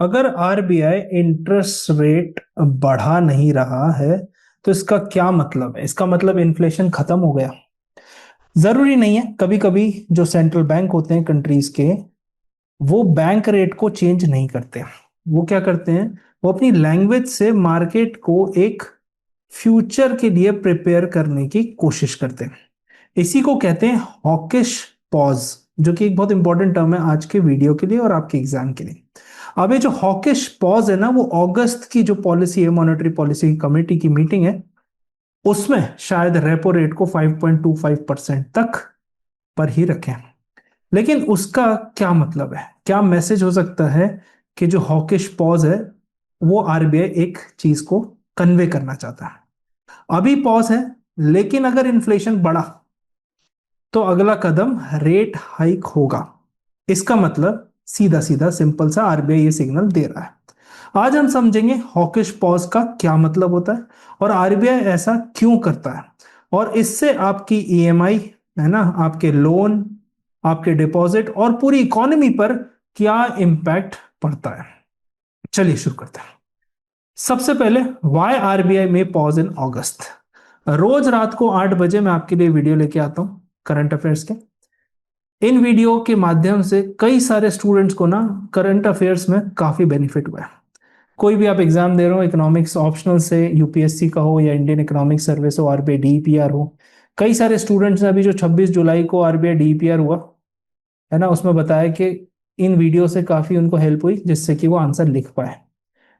अगर RBI interest rate बढ़ा नहीं रहा है तो इसका क्या मतलब है? इसका मतलब इन्फ्लेशन खत्म हो गया? जरूरी नहीं है। कभी कभी जो सेंट्रल बैंक होते हैं कंट्रीज के, वो बैंक रेट को चेंज नहीं करते। वो क्या करते हैं? वो अपनी लैंग्वेज से मार्केट को एक फ्यूचर के लिए प्रिपेयर करने की कोशिश करते हैं। इसी को कहते हैं हॉकिश पॉज, जो कि एक बहुत इंपॉर्टेंट टर्म है आज के वीडियो के लिए और आपके एग्जाम के लिए। अब ये जो हॉकिश पॉज है ना, वो अगस्त की जो पॉलिसी है, मॉनेटरी पॉलिसी कमेटी की मीटिंग है, उसमें शायद रेपो रेट को 5.25% तक पर ही रखें। लेकिन उसका क्या मतलब है, क्या मैसेज हो सकता है कि जो हॉकिश पॉज है वो आरबीआई एक चीज को कन्वे करना चाहता है? अभी पॉज है, लेकिन अगर इन्फ्लेशन बढ़ा तो अगला कदम रेट हाइक होगा। इसका मतलब सीधा सीधा सिंपल सा आरबीआई ये सिग्नल दे रहा है। आज हम समझेंगे हॉकिश पॉज का क्या मतलब होता है और आरबीआई ऐसा क्यों करता है, और इससे आपकी ईएमआई, है ना, आपके लोन, आपके डिपॉजिट और पूरी इकोनॉमी पर क्या इम्पैक्ट पड़ता है। चलिए शुरू करते हैं। सबसे पहले, वाई आरबीआई में पॉज इन अगस्त। रोज रात को 8 बजे मैं आपके लिए वीडियो लेके आता हूं करंट अफेयर्स के। इन वीडियो के माध्यम से कई सारे स्टूडेंट्स को ना करंट अफेयर्स में काफी बेनिफिट हुआ है। कोई भी आप एग्जाम दे रहे हो, इकोनॉमिक्स ऑप्शनल से, यूपीएससी का हो या इंडियन इकोनॉमिक सर्विस हो, आरबीआई डीपीआर हो, कई सारे स्टूडेंट्स ने अभी जो 26 जुलाई को आरबीआई डीपीआर हुआ है ना, उसमें बताया कि इन वीडियो से काफी उनको हेल्प हुई जिससे कि वो आंसर लिख पाए।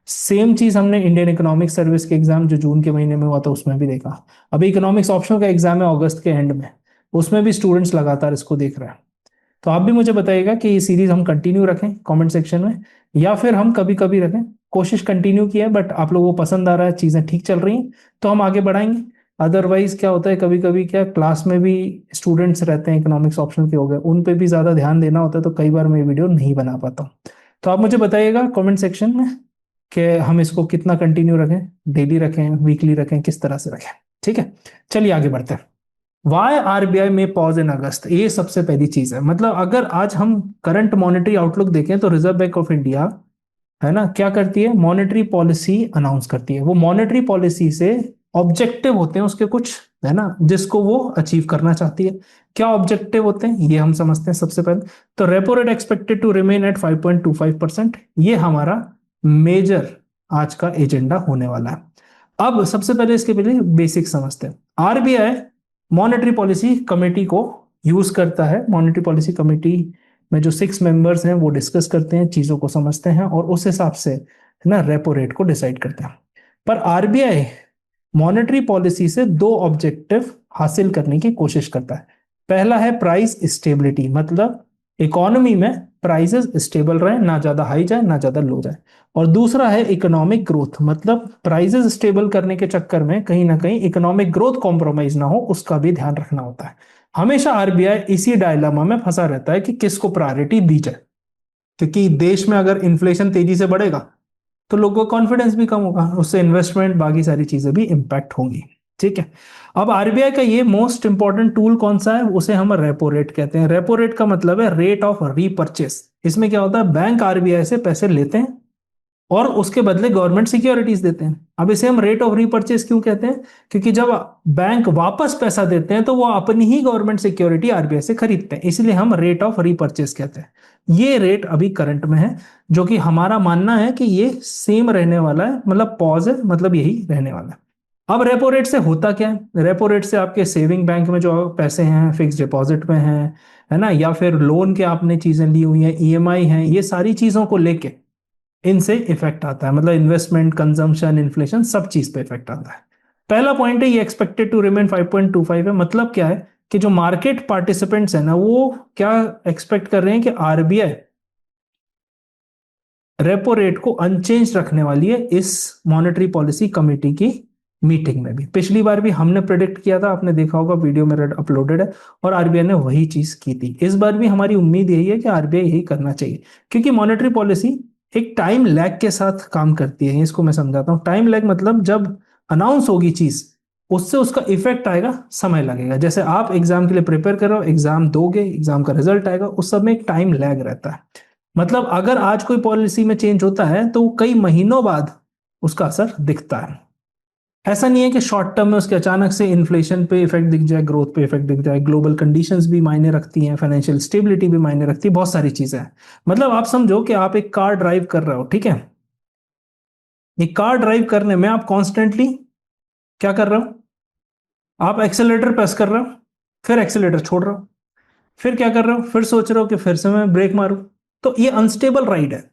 सेम चीज हमने इंडियन इकोनॉमिक सर्विस के एग्जाम जो जून के महीने में हुआ था उसमें भी देखा। अभी इकोनॉमिक्स ऑप्शनल का एग्जाम है अगस्त के एंड में, उसमें भी स्टूडेंट्स लगातार इसको देख रहे हैं। तो आप भी मुझे बताइएगा कि ये सीरीज हम कंटिन्यू रखें कमेंट सेक्शन में, या फिर हम कभी कभी रखें। कोशिश कंटिन्यू की है, बट आप लोगों को पसंद आ रहा है, चीजें ठीक चल रही हैं तो हम आगे बढ़ाएंगे। अदरवाइज क्या होता है, कभी कभी क्या क्लास में भी स्टूडेंट्स रहते हैं इकोनॉमिक्स ऑप्शनल के, हो गए, उन पे भी ज्यादा ध्यान देना होता है, तो कई बार मैं वीडियो नहीं बना पाता हूँ। तो आप मुझे बताइएगा कमेंट सेक्शन में कि हम इसको कितना कंटिन्यू रखें, डेली रखें, वीकली रखें, किस तरह से रखें। ठीक है, चलिए आगे बढ़ते हैं। वाई आरबीआई में पॉज इन अगस्त, ये सबसे पहली चीज है। मतलब अगर आज हम करंट मॉनेटरी आउटलुक देखें तो रिजर्व बैंक ऑफ इंडिया, है ना, क्या करती है? मॉनेटरी पॉलिसी अनाउंस करती है। वो मॉनेटरी पॉलिसी से ऑब्जेक्टिव होते हैं उसके कुछ, है ना, जिसको वो अचीव करना चाहती है। क्या ऑब्जेक्टिव होते हैं ये हम समझते हैं सबसे पहले। तो repo rate expected to remain at 5.25%, ये हमारा मेजर आज का एजेंडा होने वाला है। अब सबसे पहले इसके पहले बेसिक समझते हैं। आरबीआई मॉनेटरी पॉलिसी कमेटी को यूज करता है। मॉनेटरी पॉलिसी कमेटी में जो 6 मेंबर्स हैं वो डिस्कस करते हैं, चीजों को समझते हैं और उस हिसाब से, है ना, रेपो रेट को डिसाइड करते हैं। पर आरबीआई मॉनेटरी पॉलिसी से दो ऑब्जेक्टिव हासिल करने की कोशिश करता है। पहला है प्राइस स्टेबिलिटी, मतलब इकोनॉमी में प्राइसेस स्टेबल रहे, ना ज्यादा हाई जाए ना ज्यादा लो जाए। और दूसरा है इकोनॉमिक ग्रोथ, मतलब प्राइसेस स्टेबल करने के चक्कर में कहीं ना कहीं इकोनॉमिक ग्रोथ कॉम्प्रोमाइज ना हो, उसका भी ध्यान रखना होता है। हमेशा आरबीआई इसी डायलामा में फंसा रहता है कि किसको प्रायोरिटी दी जाए, क्योंकि देश में अगर इन्फ्लेशन तेजी से बढ़ेगा तो लोगों का कॉन्फिडेंस भी कम होगा, उससे इन्वेस्टमेंट बाकी सारी चीजें भी इंपैक्ट होंगी। ठीक है, अब आरबीआई का ये मोस्ट इंपॉर्टेंट टूल कौन सा है? उसे हम रेपो रेट कहते हैं। रेपो रेट का मतलब है रेट ऑफ रीपर्चेस। इसमें क्या होता है, बैंक आरबीआई से पैसे लेते हैं और उसके बदले गवर्नमेंट सिक्योरिटीज देते हैं। अब इसे हम रेट ऑफ रीपर्चेस क्यों कहते हैं? क्योंकि जब बैंक वापस पैसा देते हैं तो वो अपनी ही गवर्नमेंट सिक्योरिटी आरबीआई से खरीदते हैं, इसलिए हम रेट ऑफ रीपर्चेस कहते हैं। ये रेट अभी करंट में है, जो कि हमारा मानना है कि ये सेम रहने वाला है, मतलब पॉज है, मतलब यही रहने वाला है। अब रेपो रेट से होता क्या है? रेपो रेट से आपके सेविंग बैंक में जो पैसे हैं, फिक्स डिपॉजिट में हैं, है ना, या फिर लोन के आपने चीजें ली हुई हैं, ईएमआई हैं, ये सारी चीजों को लेके इनसे इफेक्ट आता है। मतलब इन्वेस्टमेंट, कंजम्पशन, इन्फ्लेशन, सब चीज पे इफेक्ट आता है। पहला पॉइंट है ये एक्सपेक्टेड टू रिमेन 5.25 है। मतलब क्या है कि जो मार्केट पार्टिसिपेंट्स है ना, वो क्या एक्सपेक्ट कर रहे हैं कि आरबीआई रेपो रेट को अनचेंज रखने वाली है इस मॉनेटरी पॉलिसी कमेटी की मीटिंग में भी। पिछली बार भी हमने प्रेडिक्ट किया था, आपने देखा होगा, वीडियो मेरा अपलोडेड है, और आरबीआई ने वही चीज की थी। इस बार भी हमारी उम्मीद यही है कि आरबीआई यही करना चाहिए, क्योंकि मॉनेटरी पॉलिसी एक टाइम लैग के साथ काम करती है। इसको मैं समझाता हूँ। टाइम लैग मतलब जब अनाउंस होगी चीज, उससे उसका इफेक्ट आएगा, समय लगेगा। जैसे आप एग्जाम के लिए प्रिपेयर कर रहे हो, एग्जाम दोगे, एग्जाम का रिजल्ट आएगा, उस सब में एक टाइम लैग रहता है। मतलब अगर आज कोई पॉलिसी में चेंज होता है तो कई महीनों बाद उसका असर दिखता है। ऐसा नहीं है कि शॉर्ट टर्म में उसके अचानक से इन्फ्लेशन पे इफेक्ट दिख जाए, ग्रोथ पे इफेक्ट दिख जाए। ग्लोबल कंडीशंस भी मायने रखती हैं, फाइनेंशियल स्टेबिलिटी भी मायने रखती है, बहुत सारी चीजें हैं। मतलब आप समझो कि आप एक कार ड्राइव कर रहे हो, ठीक है। एक कार ड्राइव करने में आप कॉन्स्टेंटली क्या कर रहे हो, आप एक्सेलेरेटर प्रेस कर रहे हो, फिर एक्सेलेरेटर छोड़ रहे हो, फिर क्या कर रहे हो, फिर सोच रहे हो कि फिर से मैं ब्रेक मारूं। तो ये अनस्टेबल राइड है।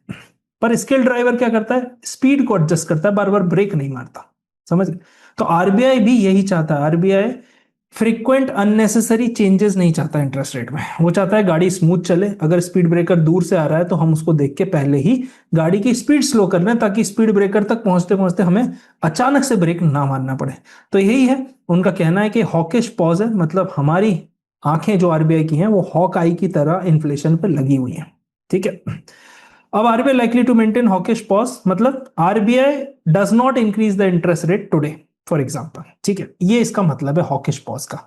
पर स्किल ड्राइवर क्या करता है, स्पीड को एडजस्ट करता है, बार बार ब्रेक नहीं मारता। समझ गए? तो आरबीआई भी यही चाहता है। आरबीआई फ्रीक्वेंट अननेसेसरी चेंजेस नहीं चाहता इंटरेस्ट रेट में। वो चाहता है गाड़ी स्मूथ चले। अगर स्पीड ब्रेकर दूर से आ रहा है तो हम उसको देख के पहले ही गाड़ी की स्पीड स्लो कर लें, ताकि स्पीड ब्रेकर तक पहुंचते पहुंचते हमें अचानक से ब्रेक ना मारना पड़े। तो यही है उनका कहना है कि हॉकिश पॉज है, मतलब हमारी आंखें जो आरबीआई की हैं वो हॉक आई की तरह इन्फ्लेशन पर लगी हुई हैं। ठीक है। अब RBI likely to maintain hawkish pause, मतलब RBI does not increase the interest rate today for example. ठीक है, ये इसका मतलब है हॉकिश पॉज का।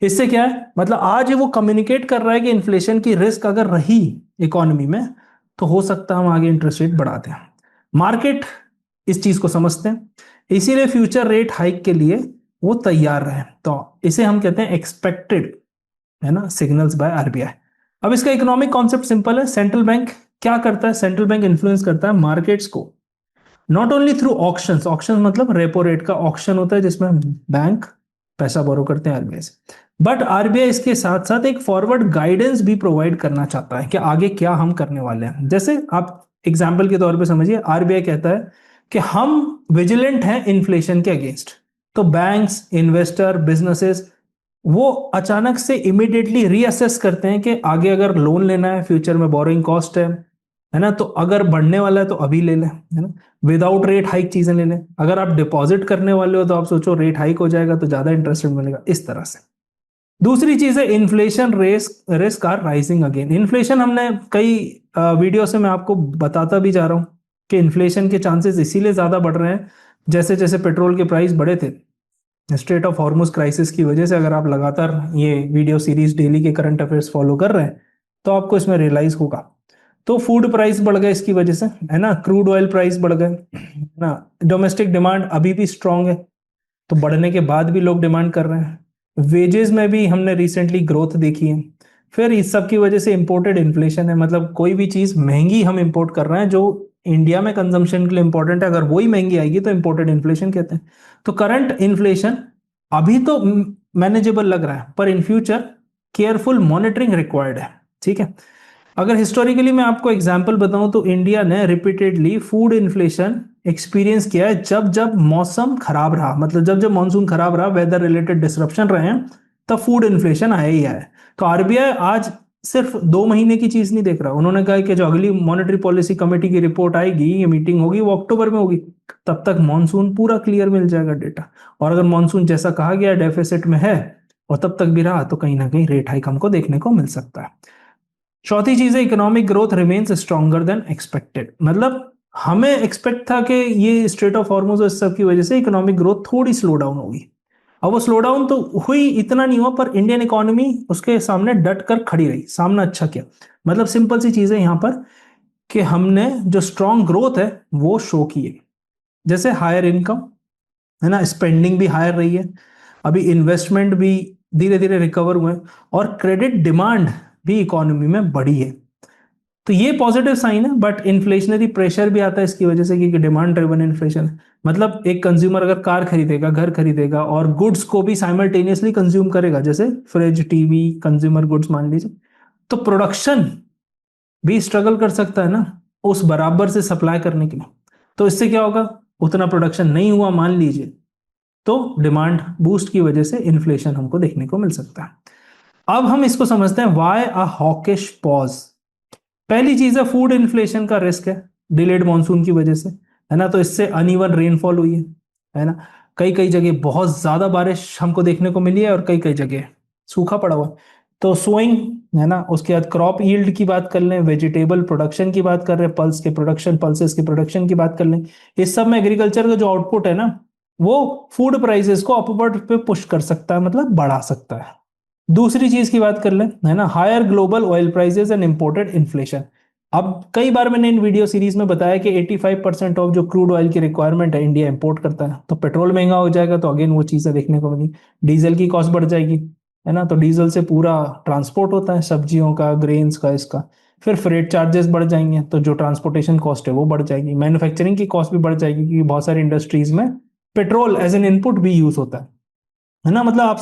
इससे क्या है, मतलब आज वो कम्युनिकेट कर रहा है कि इन्फ्लेशन की रिस्क अगर रही इकोनॉमी में तो हो सकता है हम आगे इंटरेस्ट रेट बढ़ा दें। मार्केट इस चीज को समझते हैं, इसीलिए फ्यूचर रेट हाइक के लिए वो तैयार रहे। तो इसे हम कहते हैं एक्सपेक्टेड, है ना, सिग्नल्स बाय आरबीआई। अब इसका इकोनॉमिक कॉन्सेप्ट सिंपल है। सेंट्रल बैंक क्या करता है, सेंट्रल बैंक इन्फ्लुएंस करता है मार्केट्स को, not only through auctions. Auction मतलब रेपो रेट का ऑक्शन होता है जिसमें बैंक पैसा बोरो करते हैं आरबीआई से। बट आरबीआई इसके साथ साथ एक फॉरवर्ड गाइडेंस भी प्रोवाइड करना चाहता है कि आगे क्या हम करने वाले हैं। जैसे आप एग्जाम्पल के तौर पे समझिए, आरबीआई कहता है कि हम विजिलेंट हैं इन्फ्लेशन के अगेंस्ट। तो बैंक्स, इन्वेस्टर, बिजनेसेस वो अचानक से इमिडिएटली रीअसेस करते हैं कि आगे अगर लोन लेना है, फ्यूचर में बोरोइंग कॉस्ट है ना, तो अगर बढ़ने वाला है तो अभी ले लें, है ना, विदाउट रेट हाइक चीजें ले लें। अगर आप डिपॉजिट करने वाले हो तो आप सोचो रेट हाइक हो जाएगा तो ज्यादा इंटरेस्ट मिलेगा, इस तरह से। दूसरी चीज है inflation risk, risk are rising again. Inflation हमने कई वीडियो से मैं आपको बताता भी जा रहा हूं कि इन्फ्लेशन के चांसेस इसीलिए ज्यादा बढ़ रहे हैं जैसे जैसे पेट्रोल के प्राइस बढ़े थे स्ट्रेट ऑफ हॉर्मुज क्राइसिस की वजह से। अगर आप लगातार ये वीडियो सीरीज डेली के करंट अफेयर्स फॉलो कर रहे हैं तो आपको इसमें रियलाइज होगा। तो फूड प्राइस बढ़ गए इसकी वजह से, है ना, क्रूड ऑयल प्राइस बढ़ गए, है ना। डोमेस्टिक डिमांड अभी भी स्ट्रांग है, तो बढ़ने के बाद भी लोग डिमांड कर रहे हैं। वेजेस में भी हमने रिसेंटली ग्रोथ देखी है। फिर इस सब की वजह से इंपोर्टेड इन्फ्लेशन है, मतलब कोई भी चीज महंगी हम इंपोर्ट कर रहे हैं जो इंडिया में कंजम्पशन के लिए इंपॉर्टेंट है, अगर वही महंगी आएगी तो इंपोर्टेड इन्फ्लेशन कहते हैं। तो करंट इन्फ्लेशन अभी तो मैनेजेबल लग रहा है, पर in future careful monitoring required है। ठीक है। अगर हिस्टोरिकली मैं आपको एग्जांपल बताऊं तो इंडिया ने रिपीटेडली फूड इन्फ्लेशन एक्सपीरियंस किया है जब जब मौसम खराब रहा, मतलब जब जब मानसून खराब रहा, वेदर रिलेटेड डिसरप्शन रहे हैं, तब फूड इन्फ्लेशन आया ही आया है। तो आरबीआई आज सिर्फ 2 महीने की चीज नहीं देख रहा। उन्होंने कहा कि जो अगली मॉनेटरी पॉलिसी कमेटी की रिपोर्ट आएगी, ये मीटिंग होगी, वो अक्टूबर में होगी। तब तक मानसून पूरा क्लियर मिल जाएगा डेटा। और अगर मानसून जैसा कहा गया डेफिसिट में है और तब तक भी रहा तो कहीं ना कहीं रेट हाइक हमको देखने को मिल सकता है। चौथी चीज है economic growth remains stronger than expected. मतलब हमें एक्सपेक्ट था कि ये स्ट्रेट ऑफ हॉर्मुज और इस सब की वजह से इकोनॉमिक ग्रोथ थोड़ी स्लो डाउन होगी। अब वो स्लो डाउन तो हुई, इतना नहीं हुआ, पर इंडियन इकोनॉमी उसके सामने डट कर खड़ी रही, सामना अच्छा किया। मतलब सिंपल सी चीज है यहाँ पर कि हमने जो स्ट्रॉन्ग ग्रोथ है वो शो की है। जैसे हायर इनकम, है ना, स्पेंडिंग भी हायर रही है, अभी इन्वेस्टमेंट भी धीरे धीरे रिकवर हुए, और क्रेडिट डिमांड भी इकोनॉमी में बढ़ी है। तो ये पॉजिटिव साइन है। बट इन्फ्लेशनरी प्रेशर भी आता है इसकी वजह से, क्योंकि डिमांड ड्रिवन इन्फ्लेशन है। मतलब एक कंज्यूमर अगर कार खरीदेगा, घर खरीदेगा और गुड्स को भी साइमल्टेनियसली कंज्यूम करेगा, जैसे फ्रिज, टीवी, कंज्यूमर गुड्स मान लीजिए, तो प्रोडक्शन भी स्ट्रगल कर सकता है ना उस बराबर से सप्लाई करने के लिए। तो इससे क्या होगा, उतना प्रोडक्शन नहीं हुआ मान लीजिए, तो डिमांड बूस्ट की वजह से इन्फ्लेशन हमको देखने को मिल सकता है। अब हम इसको समझते हैं व्हाई अ हॉकिश पॉज। पहली चीज है फूड इन्फ्लेशन का रिस्क है, डिलेड मॉनसून की वजह से, है ना। तो इससे अनइवन रेनफॉल हुई है ना। कई कई जगह बहुत ज्यादा बारिश हमको देखने को मिली है और कई कई जगह सूखा पड़ा हुआ है। तो सोइंग, है ना, उसके बाद क्रॉप यील्ड की बात कर लें, वेजिटेबल प्रोडक्शन की बात कर रहे हैं, पल्स के प्रोडक्शन, पल्सेस के प्रोडक्शन की बात कर लें, इस सब में एग्रीकल्चर का जो आउटपुट है ना वो फूड प्राइसेस को अपवर्ड पे पुश कर सकता है, मतलब बढ़ा सकता है। दूसरी चीज की बात कर लें, है ना, higher global oil prices and imported inflation. अब कई बार मैंने इन वीडियो सीरीज में बताया कि 85% ऑफ जो क्रूड ऑयल की रिक्वायरमेंट है इंडिया इंपोर्ट करता है, तो पेट्रोल महंगा हो जाएगा तो अगेन वो चीजें देखने को मिली। डीजल की कॉस्ट बढ़ जाएगी, है ना, तो डीजल से पूरा ट्रांसपोर्ट होता है सब्जियों का, ग्रेन्स का, इसका। फिर फ्रेट चार्जेस बढ़ जाएंगे, तो जो ट्रांसपोर्टेशन कॉस्ट है वो बढ़ जाएगी। मैन्युफैक्चरिंग की कॉस्ट भी बढ़ जाएगी, क्योंकि बहुत सारी इंडस्ट्रीज में पेट्रोल एज एन इनपुट भी यूज होता है ना। मतलब आप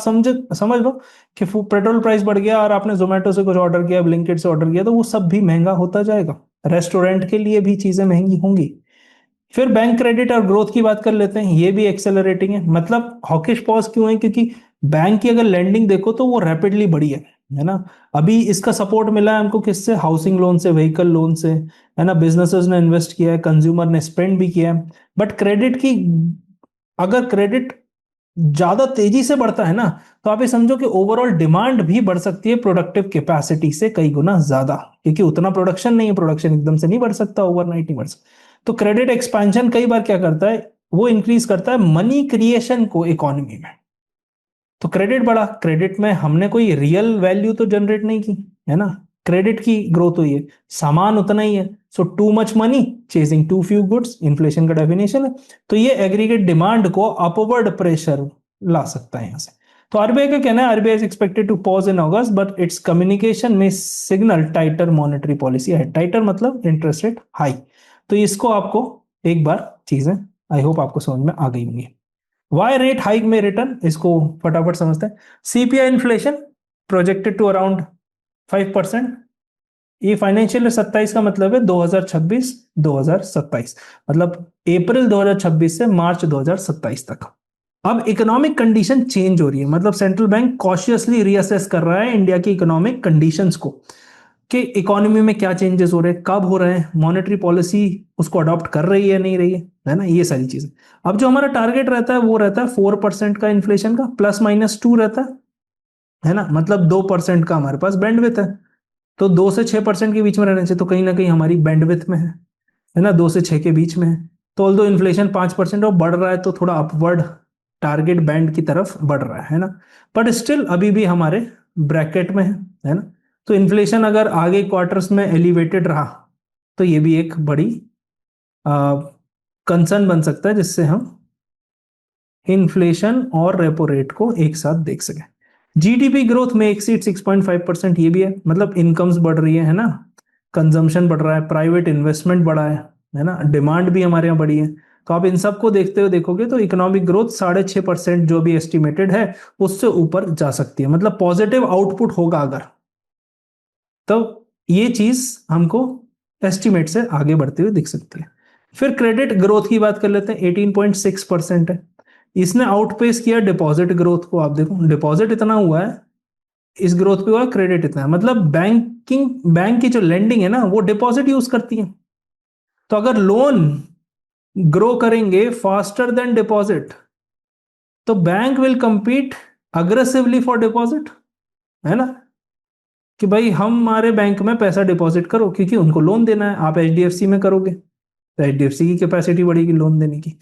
समझ लो कि पेट्रोल प्राइस बढ़ गया और आपने जोमेटो से कुछ ऑर्डर किया, ब्लिंकिट से ऑर्डर किया, तो वो सब भी महंगा होता जाएगा। रेस्टोरेंट के लिए भी चीजें महंगी होंगी। फिर बैंक क्रेडिट और ग्रोथ की बात कर लेते हैं, ये भी एक्सेलरेटिंग है। मतलब हॉकिश पॉज क्यों है? क्योंकि बैंक की अगर लेंडिंग देखो तो वो रैपिडली बढ़ी है ना। अभी इसका सपोर्ट मिला है हमको किससे? हाउसिंग लोन से, व्हीकल लोन से, है ना। बिजनेसेस ने इन्वेस्ट किया है, कंज्यूमर ने स्पेंड भी किया है। बट क्रेडिट की, अगर क्रेडिट ज्यादा तेजी से बढ़ता है ना, तो आप ये समझो कि ओवरऑल डिमांड भी बढ़ सकती है प्रोडक्टिव कैपेसिटी से कई गुना ज्यादा, क्योंकि उतना प्रोडक्शन नहीं है, प्रोडक्शन एकदम से नहीं बढ़ सकता, ओवरनाइट नहीं बढ़ सकता। तो क्रेडिट एक्सपेंशन कई बार क्या करता है, वो इंक्रीज करता है मनी क्रिएशन को इकोनॉमी में। तो क्रेडिट बढ़ा, क्रेडिट में हमने कोई रियल वैल्यू तो जनरेट नहीं की, है ना। क्रेडिट की ग्रोथ हुई है, सामान उतना ही है। So too much money chasing too few goods, inflation का डेफिनेशन है। तो ये एग्रीगेट डिमांड को अपवर्ड प्रेशर ला सकता है यहां से। तो आरबीआई का कहना है, RBI is expected to pause in August, but its communication में सिग्नल टाइटर मॉनेटरी पॉलिसी है। टाइटर मतलब इंटरेस्ट रेट हाई। तो इसको आपको एक बार चीजें आई होप आपको समझ में आ गई होंगी। वाई रेट हाइक में रिटर्न, इसको फटाफट समझते हैं। CPI inflation projected to around 5%। ये फाइनेंशियल 27 का मतलब है 2026 2027, मतलब अप्रैल 2026 से मार्च 2027 तक। अब इकोनॉमिक कंडीशन चेंज हो रही है, मतलब सेंट्रल बैंक कॉशियसली रीअसेस कर रहा है इंडिया की इकोनॉमिक कंडीशंस को, कि इकोनॉमी में क्या चेंजेस हो रहे हैं, कब हो रहे हैं, मॉनेटरी पॉलिसी उसको अडॉप्ट कर रही है नहीं रही है ना, ये सारी चीजें। अब जो हमारा टारगेट रहता है वो रहता है 4% का इन्फ्लेशन का, +-2 रहता है ना। मतलब 2% का हमारे पास बैंडविथ है, तो 2 से 6% के बीच में रहना चाहिए, तो कहीं ना कहीं हमारी बैंडविथ में है ना, 2 से 6 के बीच में है। तो ऑल्दो इन्फ्लेशन 5% और बढ़ रहा है, तो थोड़ा अपवर्ड टारगेट बैंड की तरफ बढ़ रहा है ना। बट स्टिल अभी भी हमारे ब्रैकेट में है ना। तो इन्फ्लेशन अगर आगे क्वार्टर्स में एलिवेटेड रहा, तो ये भी एक बड़ी कंसर्न बन सकता है, जिससे हम इन्फ्लेशन और रेपो रेट को एक साथ देख सकें। जीडीपी ग्रोथ में एक्सीड 6.5%, ये भी है, मतलब इनकम्स बढ़ रही है ना, कंजम्पशन बढ़ रहा है, प्राइवेट इन्वेस्टमेंट बढ़ा है ना, डिमांड भी हमारे यहाँ बढ़ी है। तो आप इन सबको देखते हुए देखोगे तो इकोनॉमिक ग्रोथ 6.5% जो भी एस्टिमेटेड है उससे ऊपर जा सकती है, मतलब पॉजिटिव आउटपुट होगा अगर, तो ये चीज हमको एस्टिमेट से आगे बढ़ते हुए दिख सकती है। फिर क्रेडिट ग्रोथ की बात कर लेते हैं, 18.6% है। इसने आउटपेस किया डिपॉजिट ग्रोथ को। आप देखो डिपॉजिट इतना हुआ है, इस ग्रोथ पे हुआ, क्रेडिट इतना है। मतलब बैंक की जो लेंडिंग है ना वो डिपॉजिट यूज करती है। तो अगर लोन ग्रो करेंगे फास्टर देन डिपॉजिट, तो bank will compete aggressively for deposit, है ना। कि भाई हमारे बैंक में पैसा डिपॉजिट करो, क्योंकि उनको लोन देना है। आप एचडीएफसी में करोगे तो एचडीएफसी की कैपेसिटी बढ़ेगी लोन देने की।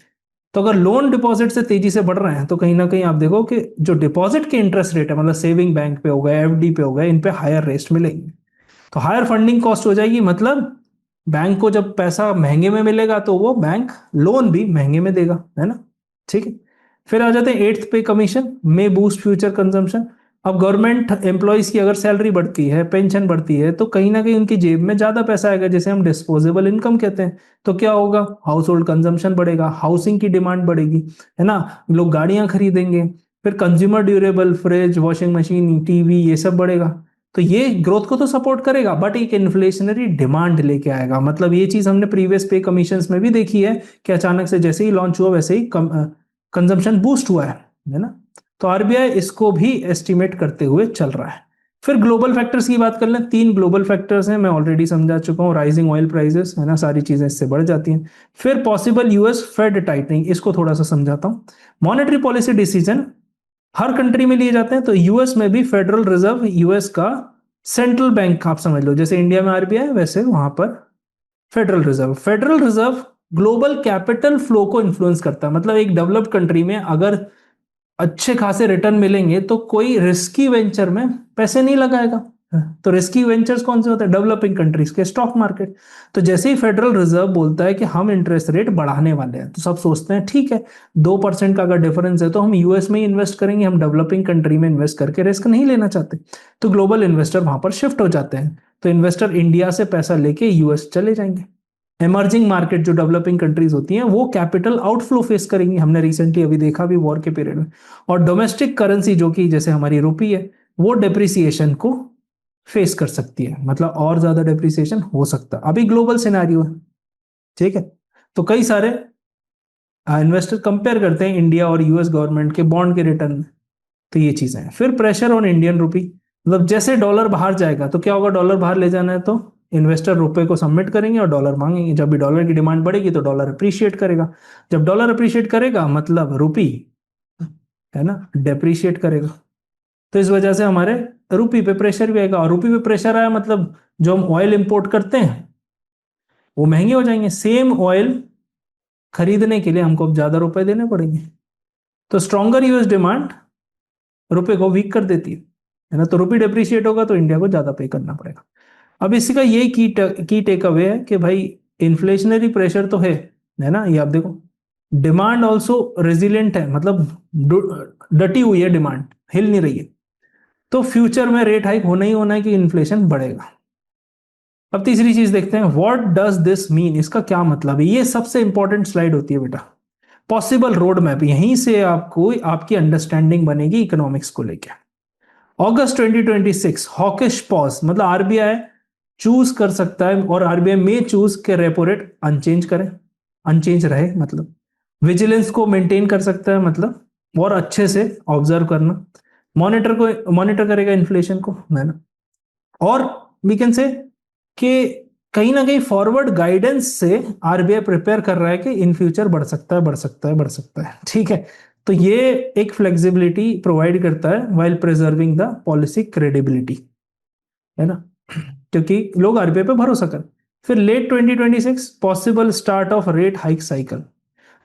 तो अगर लोन डिपॉजिट से तेजी से बढ़ रहे हैं, तो कहीं ना कहीं आप देखो कि जो डिपॉजिट के इंटरेस्ट रेट है, मतलब सेविंग बैंक पे हो गए, एफडी पे हो गए, इन पे हायर रेट मिलेंगे। तो हायर फंडिंग कॉस्ट हो जाएगी, मतलब बैंक को जब पैसा महंगे में मिलेगा तो वो बैंक लोन भी महंगे में देगा, है ना। ठीक है। फिर आ जाते हैं एट्थ पे कमीशन में बूस्ट फ्यूचर कंजम्पशन। अब गवर्नमेंट एम्प्लॉयज की अगर सैलरी बढ़ती है, पेंशन बढ़ती है, तो कहीं ना कहीं उनकी जेब में ज्यादा पैसा आएगा, जिसे हम डिस्पोजेबल इनकम कहते हैं। तो क्या होगा? हाउस होल्ड कंजम्पशन बढ़ेगा, हाउसिंग की डिमांड बढ़ेगी, है ना, लोग गाड़ियां खरीदेंगे। फिर consumer durable, fridge, washing machine, TV, ये सब बढ़ेगा। तो ये ग्रोथ को तो सपोर्ट करेगा, बट एक इन्फ्लेशनरी डिमांड लेके आएगा। मतलब ये चीज हमने प्रीवियस पे कमीशंस में भी देखी है कि अचानक से जैसे ही लॉन्च हुआ वैसे ही कंजम्पशन बूस्ट हुआ है ना। तो आरबीआई इसको भी एस्टिमेट करते हुए चल रहा है। फिर ग्लोबल फैक्टर्स की बात कर लें, 3 ग्लोबल फैक्टर्स हैं, मैं ऑलरेडी समझा चुका हूं। राइजिंग ऑयल प्राइसेस, है ना, सारी चीजें इससे बढ़ जाती हैं। फिर पॉसिबल यूएस फेड टाइटनिंग, इसको थोड़ा सा समझाता हूं। मॉनेटरी पॉलिसी डिसीजन हर कंट्री में लिए जाते हैं, तो यूएस में भी फेडरल रिजर्व, यूएस का सेंट्रल बैंक आप समझ लो, जैसे इंडिया में आरबीआई वैसे वहां पर federal reserve global capital flow को इन्फ्लुएंस करता है। मतलब एक डेवलप्ड कंट्री में अगर अच्छे खासे रिटर्न मिलेंगे तो कोई रिस्की वेंचर में पैसे नहीं लगाएगा, तो रिस्की वेंचर्स कौन से होते हैं? डेवलपिंग कंट्रीज के स्टॉक मार्केट। तो जैसे ही फेडरल रिजर्व बोलता है कि हम इंटरेस्ट रेट बढ़ाने वाले हैं, तो सब सोचते हैं ठीक है, 2% का अगर डिफरेंस है तो हम यूएस में ही इन्वेस्ट करेंगे, हम डेवलपिंग कंट्री में इन्वेस्ट करके रिस्क नहीं लेना चाहते। तो ग्लोबल इन्वेस्टर वहां पर शिफ्ट हो जाते हैं, तो इन्वेस्टर इंडिया से पैसा लेके यूएस चले जाएंगे। इमर्जिंग मार्केट जो डेवलपिंग कंट्रीज होती हैं वो कैपिटल आउटफ्लो फेस करेंगी, हमने रिसेंटली अभी देखा भी वॉर के पीरियड में। और डोमेस्टिक करेंसी जो कि जैसे हमारी रुपी है, वो डिप्रिसिएशन को फेस कर सकती है, मतलब और ज्यादा डिप्रिसिएशन हो सकता है। अभी ग्लोबल सिनेरियो है, ठीक है। तो कई सारे इन्वेस्टर कंपेयर करते हैं इंडिया और यूएस गवर्नमेंट के बॉन्ड के रिटर्न में। तो ये चीजें हैं। फिर प्रेशर ऑन इंडियन रुपी, मतलब जैसे डॉलर बाहर जाएगा तो क्या होगा, डॉलर बाहर ले जाना है तो इन्वेस्टर रुपए को सबमिट करेंगे और डॉलर मांगेंगे। जब भी डॉलर की डिमांड बढ़ेगी तो डॉलर अप्रिशिएट करेगा, जब डॉलर अप्रिशिएट करेगा मतलब रुपी, है ना, डेप्रिशिएट करेगा। तो इस वजह से हमारे रुपी पे प्रेशर भी आएगा, और रुपी पे प्रेशर आया मतलब जो हम ऑयल इंपोर्ट करते हैं वो महंगे हो जाएंगे। सेम ऑयल खरीदने के लिए हमको अब ज्यादा रुपए देने पड़ेंगे। तो स्ट्रॉन्गर यूएस डिमांड रुपए को वीक कर देती है ना। तो रुपी डेप्रिशिएट होगा तो इंडिया को ज्यादा पे करना पड़ेगा। अब इसी का यही की टेक अवे है कि भाई इन्फ्लेशनरी प्रेशर तो है ना, ये आप देखो। डिमांड ऑल्सो रेजिलियंट है, मतलब डटी हुई है डिमांड, हिल नहीं रही है। तो फ्यूचर में रेट हाइक होना ही होना है कि इन्फ्लेशन बढ़ेगा। अब तीसरी चीज देखते हैं, व्हाट डज दिस मीन, इसका क्या मतलब है। ये सबसे इंपॉर्टेंट स्लाइड होती है बेटा, पॉसिबल रोड मैप। यहीं से आपको आपकी अंडरस्टैंडिंग बनेगी इकोनॉमिक्स को लेकर। अगस्त 2026 हॉकिश पॉज, मतलब आरबीआई चूज कर सकता है और आरबीआई में चूज के रेपो रेट अनचेंज करें, अनचेंज रहे, मतलब विजिलेंस को मेंटेन कर सकता है, मतलब और अच्छे से ऑब्जर्व करना, मॉनिटर करेगा इन्फ्लेशन को, है ना। और वी कैन से कि कहीं ना कहीं फॉरवर्ड गाइडेंस से आरबीआई प्रिपेयर कर रहा है कि इन फ्यूचर बढ़ सकता है, बढ़ सकता है, बढ़ सकता है, ठीक है। तो ये एक फ्लेक्सिबिलिटी प्रोवाइड करता है while preserving the policy credibility, है ना, क्योंकि लोग आरबीआई पे भरोसा करें। फिर late 2026 possible start of rate hike cycle.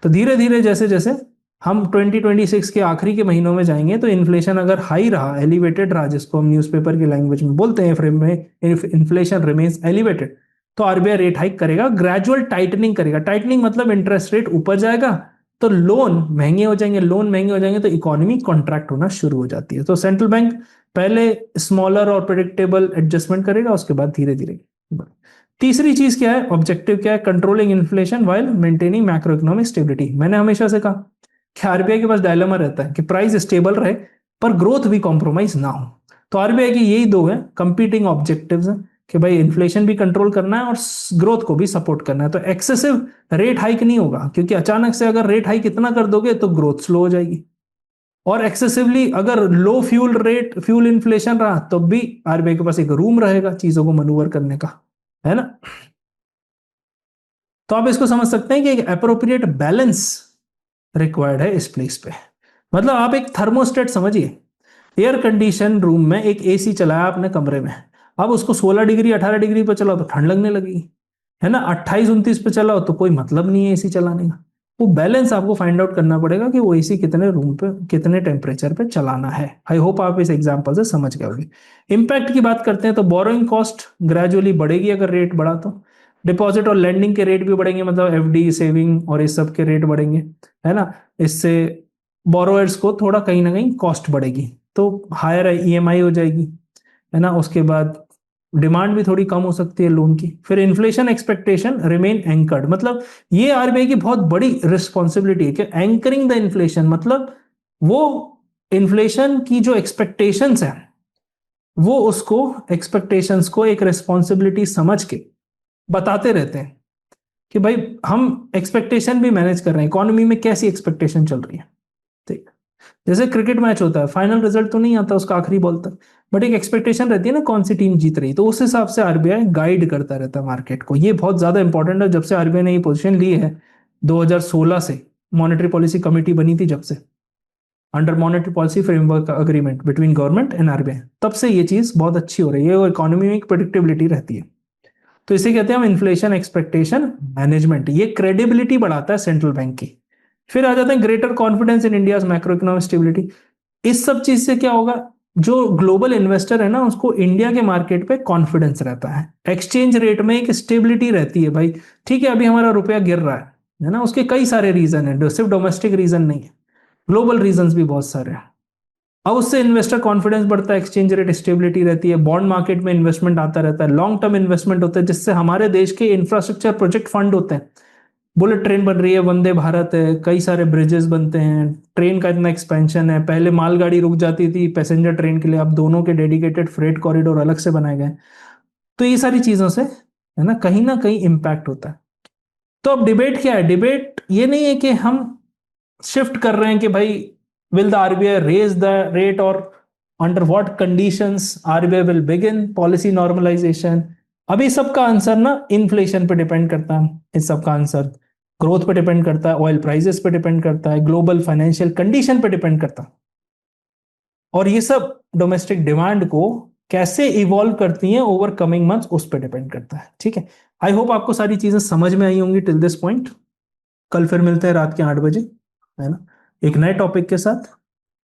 तो धीरे धीरे जैसे जैसे हम 2026 के आखिरी के महीनों में जाएंगे तो इन्फ्लेशन अगर हाई रहा, एलिवेटेड रहा, जिसको हम न्यूज़पेपर की लैंग्वेज में बोलते हैं फ्रेम में, इन्फ्लेशन रिमेन्स एलिवेटेड, तो आरबीआई रेट हाइक करेगा, ग्रेजुअल टाइटनिंग करेगा। टाइटनिंग मतलब इंटरेस्ट रेट ऊपर जाएगा तो लोन महंगे हो जाएंगे, लोन महंगे हो जाएंगे तो इकोनॉमी कॉन्ट्रैक्ट होना शुरू हो जाती है। तो सेंट्रल बैंक पहले स्मॉलर और प्रेडिक्टेबल एडजस्टमेंट करेगा, उसके बाद धीरे धीरे। तीसरी चीज क्या है, ऑब्जेक्टिव क्या है, controlling inflation while maintaining macro economic stability. मैंने हमेशा से कहा कि आरबीआई के पास डायलेमा रहता है कि प्राइस स्टेबल रहे पर ग्रोथ भी कॉम्प्रोमाइज ना हो। तो आरबीआई की यही दो है कंपीटिंग ऑब्जेक्टिव्स हैं कि भाई इन्फ्लेशन भी कंट्रोल करना है और ग्रोथ को भी सपोर्ट करना है। तो एक्सेसिव रेट हाइक नहीं होगा, क्योंकि अचानक से अगर रेट हाइक इतना कर दोगे तो ग्रोथ स्लो हो जाएगी। और एक्सेसिवली अगर लो फ्यूल इन्फ्लेशन रहा तो भी आरबीआई के पास एक रूम रहेगा चीजों को मनूवर करने का, है ना। तो आप इसको समझ सकते हैं कि एक अप्रोप्रिएट बैलेंस रिक्वायर्ड है इस प्लेस पे। मतलब आप एक थर्मोस्टेट समझिए, एयर कंडीशन रूम में एक एसी चलाया आपने कमरे में, अब उसको 16 डिग्री 18 डिग्री पर चलाओ तो ठंड लगने लगेगी, है ना। 28 29 पे चलाओ तो कोई मतलब नहीं है एसी चलाने का। वो बैलेंस आपको फाइंड आउट करना पड़ेगा कि वो एसी कितने रूम पे कितने टेम्परेचर पे चलाना है। आई होप आप इस एग्जांपल से समझ गए होंगे। इम्पैक्ट की बात करते हैं तो बोरोइंग कॉस्ट ग्रेजुअली बढ़ेगी अगर रेट बढ़ा तो। डिपॉजिट और लेंडिंग के रेट भी बढ़ेंगे, मतलब एफडी सेविंग और इस सब के रेट बढ़ेंगे, है ना। इससे बोरोअर्स को थोड़ा कहीं ना कहीं कॉस्ट बढ़ेगी, तो हायर ईएमआई हो जाएगी, है ना। उसके बाद डिमांड भी थोड़ी कम हो सकती है लोन की। फिर इन्फ्लेशन एक्सपेक्टेशन रिमेन एंकर्ड, मतलब ये आरबीआई की बहुत बड़ी रिस्पॉन्सिबिलिटी है कि एंकरिंग द इन्फ्लेशन, मतलब वो इन्फ्लेशन की जो एक्सपेक्टेशंस है वो उसको एक्सपेक्टेशंस को एक रिस्पॉन्सिबिलिटी समझ के बताते रहते हैं कि भाई हम एक्सपेक्टेशन भी मैनेज कर रहे हैं, इकोनॉमी में कैसी एक्सपेक्टेशन चल रही है, ठीक। जैसे क्रिकेट मैच होता है, फाइनल रिजल्ट तो नहीं आता उसका आखिरी बॉल तक, बट एक एक्सपेक्टेशन रहती है ना कौन सी टीम जीत रही है, तो उस हिसाब से आरबीआई गाइड करता रहता है मार्केट को। ये बहुत ज्यादा इंपॉर्टेंट है। जब से आरबीआई ने ये पोजीशन ली है 2016 से, मॉनेटरी पॉलिसी कमेटी बनी थी जब से, under monetary policy framework agreement between government and RBI, तब से ये चीज बहुत अच्छी हो रही है और इकोनॉमी में एक प्रेडिक्टेबिलिटी रहती है। तो इसे कहते हैं हम इन्फ्लेशन एक्सपेक्टेशन मैनेजमेंट। ये क्रेडिबिलिटी बढ़ाता है सेंट्रल बैंक की। फिर आ जाते हैं greater confidence in India macro economic stability. इस सब चीज से क्या होगा, जो ग्लोबल इन्वेस्टर है ना उसको इंडिया के मार्केट पे कॉन्फिडेंस रहता है, एक्सचेंज रेट में एक स्टेबिलिटी रहती है भाई। ठीक है, अभी हमारा रुपया गिर रहा है ना, उसके कई सारे रीजन है, सिर्फ डोमेस्टिक रीजन नहीं है, ग्लोबल रीजन भी बहुत सारे हैं। अब उससे इन्वेस्टर कॉन्फिडेंस बढ़ता है, एक्सचेंज रेट स्टेबिलिटी रहती है, बॉन्ड मार्केट में इन्वेस्टमेंट आता रहता है, लॉन्ग टर्म इन्वेस्टमेंट होता है, जिससे हमारे देश के इंफ्रास्ट्रक्चर प्रोजेक्ट फंड होते हैं। बुलेट ट्रेन बन रही है, वंदे भारत है, कई सारे ब्रिजेस बनते हैं, ट्रेन का इतना एक्सपेंशन है, पहले मालगाड़ी रुक जाती थी पैसेंजर ट्रेन के लिए, अब दोनों के डेडिकेटेड फ्रेट कॉरिडोर अलग से बनाए गए। तो ये सारी चीजों से है ना कहीं इम्पैक्ट होता है। तो अब डिबेट क्या है? डिबेट ये नहीं है कि हम शिफ्ट कर रहे हैं कि भाई will the RBI raise the rate और under what conditions RBI will begin policy normalisation. अभी सबका आंसर ना इन्फ्लेशन पे डिपेंड करता है, इस सबका आंसर ग्रोथ पे डिपेंड करता है, ऑयल प्राइसेस पे डिपेंड करता है, ग्लोबल फाइनेंशियल कंडीशन पे डिपेंड करता है, और ये सब डोमेस्टिक डिमांड को कैसे इवॉल्व करती हैं ओवर कमिंग मंथ्स उस पर डिपेंड करता है। ठीक है, आई होप आपको सारी चीजें समझ में आई होंगी टिल दिस पॉइंट। कल फिर मिलते हैं रात के 8 बजे, है ना, एक नए टॉपिक के साथ।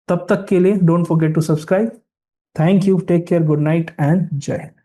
तब तक के लिए don't forget to subscribe. Thank you, take care, good night and जय हिंद।